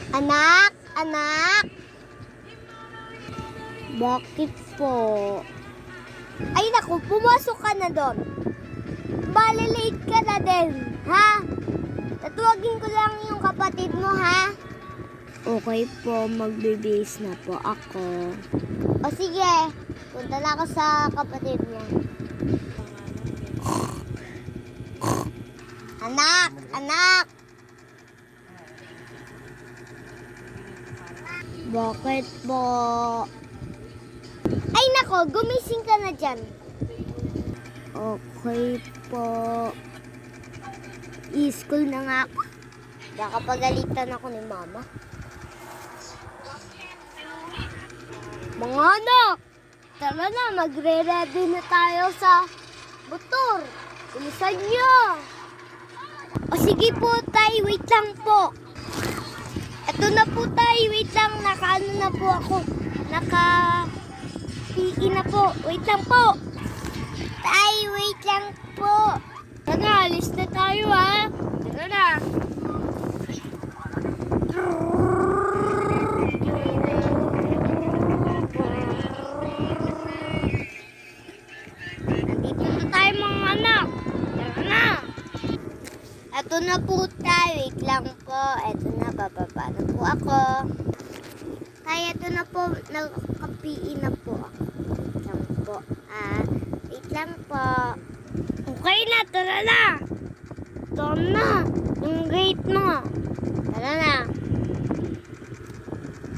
Anak, anak. Bakit po? Ay naku, pumasok ka na doon. Bale, late ka na din, ha? Tatuwagin ko lang yung kapatid mo, ha? Okay po, magbibihis na po ako. O sige, punta na ako sa kapatid mo. Anak, anak. Bakit po? Ay nako, gumising ka na dyan. Okay po. I-school na nga ako. Nakapagalitan ako ni mama. Mga anak, tara na, magre-ready na tayo sa motor. Bilisan nyo. O sige po tay, wait lang po. Ito na po tay, wait lang. Nakaano na po ako. Naka-PE na po. Wait lang po. Tay, wait lang po. Tara na, alis na tayo ha. Tara na. Nandito na tayo mga anak. Tara na. Ito na po tayo. Wait lang po. Ito na, bababa na po ako. Tay, ito na po. Naka-PE na po ako. Wait lang po. Wait lang po. Okay na, tara na. Ito na. Yung gate mo. Tara na.